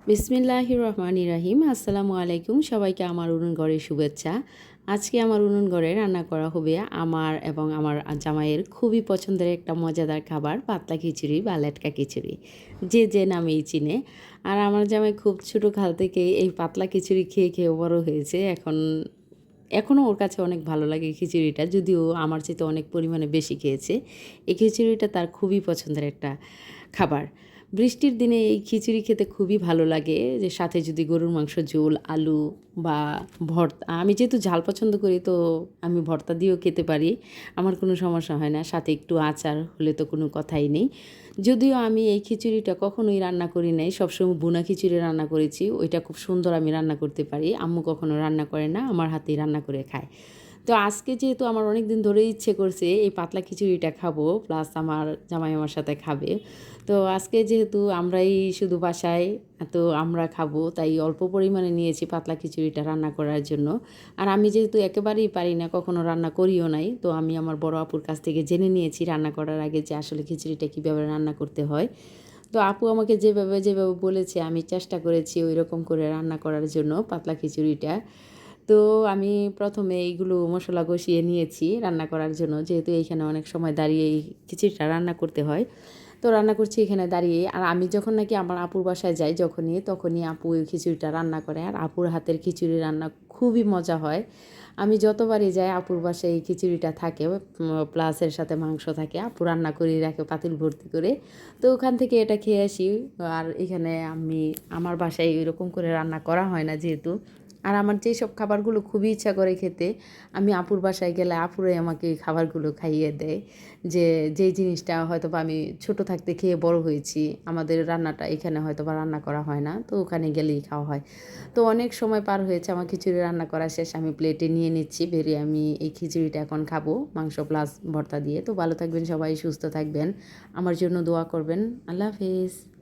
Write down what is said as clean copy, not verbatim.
বিসমিল্লাহির রহমানির রহিম। আসসালামু আলাইকুম, সবাইকে আমার উনুন ঘরের শুভেচ্ছা। আজকে আমার উনুন ঘরে রান্না করা হবে আমার এবং আমার জামাইয়ের খুবই পছন্দের একটা মজাদার খাবার, পাতলা খিচুড়ি বা লেটকা খিচুড়ি, যে যে নামেই চিনে। আর আমার জামাই খুব ছোটো কাল থেকে এই পাতলা খিচুড়ি খেয়ে খেয়ে বড় হয়েছে। এখনও ওর কাছে অনেক ভালো লাগে খিচুড়িটা, যদিও আমার চেয়ে অনেক পরিমাণে বেশি খেয়েছে। এই খিচুড়িটা তার খুবই পছন্দের একটা খাবার। বৃষ্টির দিনে এই খিচুড়ি খেতে খুবই ভালো লাগে, যে সাথে যদি গরুর মাংস ঝোল, আলু বা ভর্তা। আমি যেহেতু ঝাল পছন্দ করি, তো আমি ভর্তা দিয়েও খেতে পারি, আমার কোনো সমস্যা হয় না। সাথে একটু আচার হলে তো কোনো কথাই নেই। যদিও আমি এই খিচুড়িটা কখনোই রান্না করি নাই, সবসময় ভুনা খিচুড়ি রান্না করেছি, ওইটা খুব সুন্দর আমি রান্না করতে পারি। আম্মু কখনো রান্না করে না, আমার হাতেই রান্না করে খায়। তো আজকে যেহেতু আমার অনেক দিন ধরেই ইচ্ছে করছে এই পাতলা খিচুড়িটা খাবো, প্লাস আমার জামাই আমার সাথে খাবে। তো আজকে যেহেতু আমরাই শুধু বাসায়, তো আমরা খাবো, তাই অল্প পরিমাণে নিয়েছি পাতলা খিচুড়িটা রান্না করার জন্য। আর আমি যেহেতু একেবারেই পারি না, কখনো রান্না করিও নাই, তো আমি আমার বড় আপুর কাছ থেকে জেনে নিয়েছি রান্না করার আগে যে আসলে খিচুড়িটা কীভাবে রান্না করতে হয়। তো আপু আমাকে যেভাবে যেভাবে বলেছে, আমি চেষ্টা করেছি ওই রকম করে রান্না করার জন্য পাতলা খিচুড়িটা। তো আমি প্রথমে এইগুলো মশলা কষিয়ে নিয়েছি রান্না করার জন্য, যেহেতু এইখানে অনেক সময় দাঁড়িয়ে এই খিচুড়িটা রান্না করতে হয়। তো রান্না করছি এখানে দাঁড়িয়ে। আর আমি যখন নাকি আমার আপুর বাসায় যাই, তখনই আপু এই খিচুড়িটা রান্না করে। আর আপুর হাতের খিচুড়ি রান্না খুবই মজা হয়। আমি যতবারই যাই আপুর বাসায় এই খিচুড়িটা থাকে, প্লাসের সাথে মাংস থাকে, আপু রান্না করে রাখে পাতিল ভর্তি করে। তো ওখান থেকে এটা খেয়ে আসি। আর এখানে আমার বাসায় এরকম করে রান্না করা হয় না যেহেতু। আর আমার যেসব খাবারগুলো খুবই ইচ্ছা করে খেতে, আমি আপুর বাসায় গেলে আপুরাই আমাকে এই খাবারগুলো খাইয়ে দেয়। যেই জিনিসটা হয়তোবা আমি ছোট থাকতে খেয়ে বড় হয়েছি, আমাদের রান্নাটা এখানে হয়তোবা রান্না করা হয় না, তো ওখানে গেলেই খাওয়া হয়। তো অনেক সময় পার হয়েছে, আমার খিচুড়ি রান্না করা শেষ, আমি প্লেটে নিয়ে নিচ্ছি, বেরিয়ে আমি এই খিচুড়িটা এখন খাবো মাংস প্লাস ভর্তা দিয়ে। তো ভালো থাকবেন সবাই, সুস্থ থাকবেন, আমার জন্য দোয়া করবেন। আল্লাহ হাফেজ।